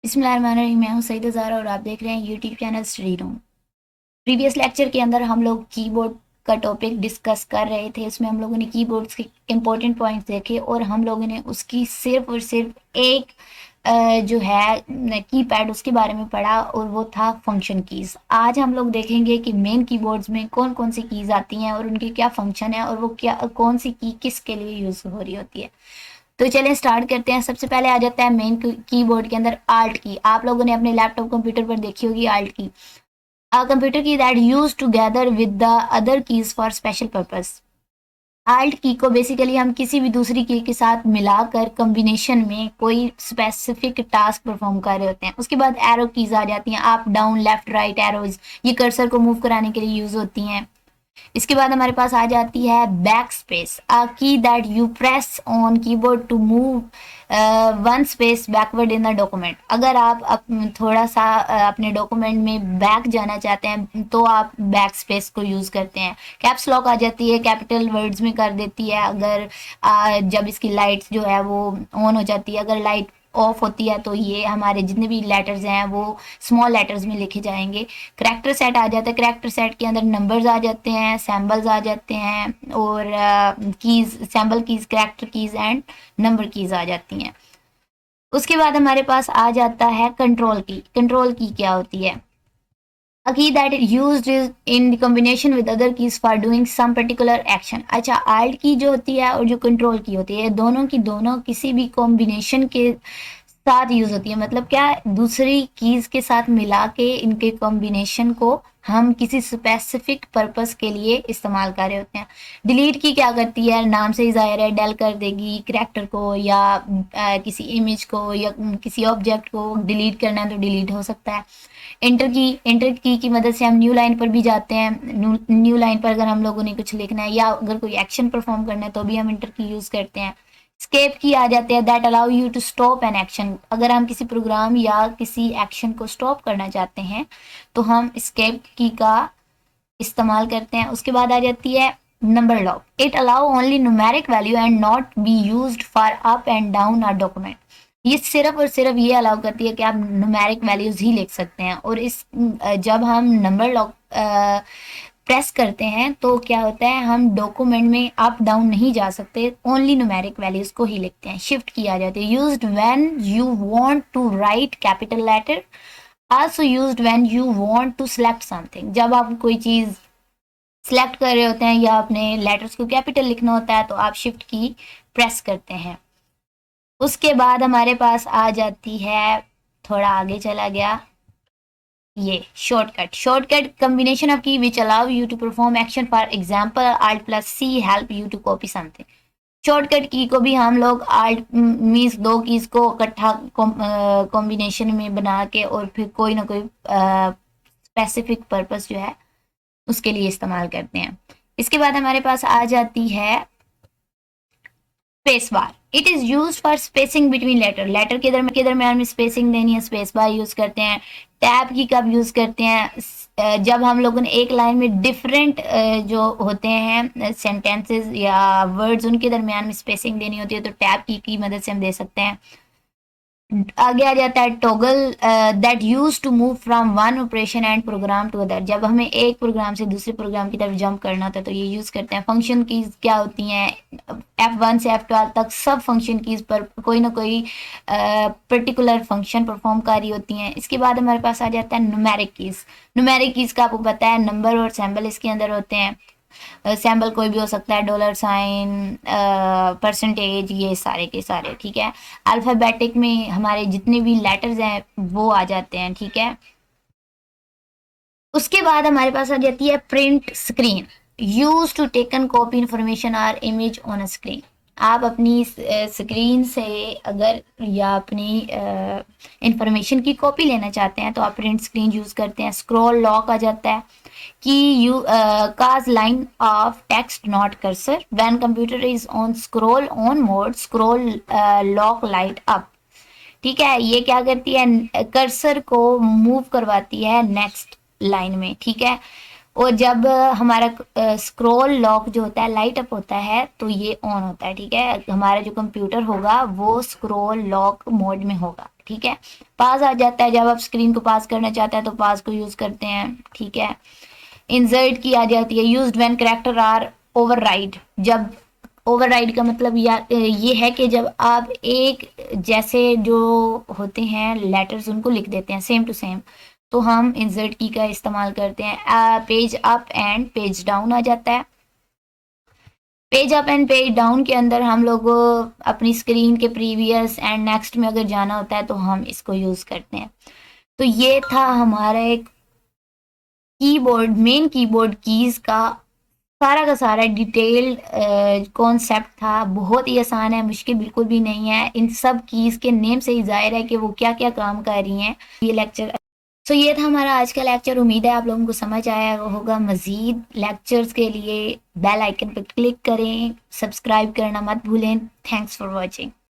बिस्मिल्लाहिर्रहमानिर्रहीम। मैं हूं सईद ज़ारा और आप देख रहे हैं YouTube channel study room. Previous lecture के अंदर हम लोग कीबोर्ड का टॉपिक डिस्कस कर रहे थे। उसमें हम लोगों ने कीबोर्ड्स के इंपॉर्टेंट पॉइंट्स देखे और हम लोगों ने उसकी सिर्फ और सिर्फ एक जो है कीपैड उसके बारे में पढ़ा और वो था फंक्शन कीज़। आज हम लोग देखेंगे कि मेन कीबोर्ड्स में कौन कौन सी कीज़ आती हैं और उनके क्या फंक्शन है और वो क्या कौन सी की किसके लिए यूज़ हो रही होती है। तो चलिए स्टार्ट करते हैं। सबसे पहले आ जाता है मेन कीबोर्ड के अंदर आल्ट की। आप लोगों ने अपने लैपटॉप कंप्यूटर पर देखी होगी आल्ट की। अ कंप्यूटर की that use together with the other keys for special purpose. Alt की को बेसिकली हम किसी भी दूसरी की के साथ मिलाकर कॉम्बिनेशन में कोई स्पेसिफिक टास्क परफॉर्म कर रहे होते हैं। उसके बाद एरो कीज आ जाती हैं, up down left right arrows, ये कर्सर को मूव कराने के लिए यूज होती हैं। इसके बाद हमारे पास आ जाती है back space, a key that you press on keyboard to move one space backward in the document. अगर आप थोड़ा सा अपने डॉक्यूमेंट में बैक जाना चाहते हैं तो आप बैक स्पेस को यूज करते हैं। कैप्स लॉक आ जाती है, कैपिटल वर्ड्स में कर देती है अगर जब इसकी लाइट्स जो है वो ऑन हो जाती है। अगर लाइट ऑफ होती है तो ये हमारे जितने भी लेटर्स हैं वो स्मॉल लेटर्स में लिखे जाएंगे। करैक्टर सेट आ जाता है, करैक्टर सेट के अंदर नंबर्स आ जाते हैं, सैम्बल्स आ जाते हैं और keys, symbol keys, character keys and number keys आ जाती हैं। उसके बाद हमारे पास आ जाता है कंट्रोल की। कंट्रोल की क्या होती है? A key that is used is in the combination with other keys for doing some particular action। अच्छा, alt की जो होती है और जो कंट्रोल की होती है, दोनों की दोनों किसी भी कॉम्बिनेशन के साथ यूज होती है। मतलब क्या, दूसरी कीज के साथ मिला के इनके कॉम्बिनेशन को हम किसी स्पेसिफिक पर्पस के लिए इस्तेमाल कर रहे होते हैं। डिलीट की क्या करती है? नाम से ही जाहिर है, डेल कर देगी करेक्टर को या किसी इमेज को या किसी ऑब्जेक्ट को डिलीट करना है तो डिलीट हो सकता है। एंटर की मदद से हम न्यू लाइन पर भी जाते हैं। न्यू लाइन पर अगर हम लोगों ने कुछ लिखना है या अगर कोई एक्शन परफॉर्म करना है तो भी हम एंटर की यूज करते हैं। स्केप की आ जाते हैं, that allow you to stop an action. अगर हम किसी प्रोग्राम या किसी एक्शन को स्टॉप करना चाहते हैं तो हम स्केप की का इस्तेमाल करते हैं। उसके बाद आ जाती है number lock. It allow only numeric value and not be used for up and down a document. ये सिर्फ और सिर्फ ये अलाउ करती है कि आप न्यूमेरिक वैल्यूज ही लिख सकते हैं। और इस जब हम नंबर लॉक प्रेस करते हैं तो क्या होता है, हम डॉक्यूमेंट में अप डाउन नहीं जा सकते, ओनली न्यूमेरिक वैल्यूज को ही लिखते हैं। शिफ्ट की आ जाती है, used when you want to write capital letter, also used when you want to select something. जब आप कोई चीज सिलेक्ट कर रहे होते हैं या अपने लेटर्स को कैपिटल लिखना होता है तो आप शिफ्ट की प्रेस करते हैं। उसके बाद हमारे पास आ जाती है, थोड़ा आगे चला गया, ये shortcut. Shortcut combination of key which allow you to perform action, for example Alt plus C help you to copy something. Shortcut key को भी हम लोग Alt मीन्स दो कीज को इकट्ठा कॉम्बिनेशन में बना के और फिर कोई ना कोई स्पेसिफिक पर्पस जो है उसके लिए इस्तेमाल करते हैं। इसके बाद हमारे पास आ जाती है space bar. It is use for spacing between letter. Letter के दरमियान में स्पेसिंग देनी है, स्पेस बार यूज करते हैं। टैब की कब यूज करते हैं? जब हम लोगों ने एक लाइन में डिफरेंट जो होते हैं सेंटेंसेस या वर्ड्स, उनके दरमियान में स्पेसिंग देनी होती है तो टैब की मदद से हम दे सकते हैं। आगे आ जाता है toggle, that use to move from one operation and program to other. जब हमें एक प्रोग्राम से दूसरे प्रोग्राम की तरफ जंप करना होता है तो ये यूज करते हैं। फंक्शन कीज क्या होती हैं? F1 से F12 तक सब फंक्शन कीज पर कोई ना कोई पर्टिकुलर फंक्शन परफॉर्म कर रही होती हैं। इसके बाद हमारे पास आ जाता है न्यूमेरिक कीज। न्यूमेरिक कीज का आपको पता है, नंबर और सैम्बल इसके अंदर होते हैं। सैम्बल कोई भी हो सकता है, डॉलर साइन, परसेंटेज, ये सारे के सारे, ठीक है। अल्फ़ाबेटिक में हमारे जितने भी लेटर्स हैं वो आ जाते हैं, ठीक है। उसके बाद हमारे पास आ जाती है print screen, use to taken copy information और इमेज ऑन अ स्क्रीन। आप अपनी स्क्रीन से अगर या अपनी इंफॉर्मेशन की कॉपी लेना चाहते हैं तो आप प्रिंट स्क्रीन यूज करते हैं। स्क्रॉल लॉक आ जाता है कि you cause line of text not cursor when computer is on scroll on mode, scroll lock light up. ठीक है, ये क्या करती है, कर्सर को मूव करवाती है नेक्स्ट लाइन में, ठीक है। और जब हमारा स्क्रॉल लॉक जो होता है लाइट अप होता है तो ये ऑन होता है, ठीक है। हमारा जो कंप्यूटर होगा वो स्क्रॉल लॉक मोड में होगा, ठीक है। पास आ जाता है, जब आप स्क्रीन को पास करना चाहते हैं तो पास को यूज करते हैं, ठीक है। इंसर्ट की आ जाती है, used when character are override. जब ओवरराइड का मतलब ये है कि जब आप एक जैसे जो होते हैं लेटर्स उनको लिख देते हैं सेम टू सेम, तो हम इंसर्ट की का इस्तेमाल करते हैं। Page up and page down आ जाता है। Page up and page down के अंदर हम लोग अपनी स्क्रीन के प्रीवियस एंड नेक्स्ट में अगर जाना होता है तो हम इसको यूज करते हैं। तो ये था हमारा एक कीबोर्ड, मेन कीबोर्ड कीज का सारा डिटेल्ड कॉन्सेप्ट था। बहुत ही आसान है, मुश्किल बिल्कुल भी नहीं है। इन सब कीज के नेम से ही जाहिर है कि वो क्या क्या काम कर रही हैं। ये लेक्चर, सो ये था हमारा आज का लेक्चर। उम्मीद है आप लोगों को समझ आया होगा। मजीद लेक्चर्स के लिए बेल आइकन पर क्लिक करें, सब्सक्राइब करना मत भूलें। Thanks for watching.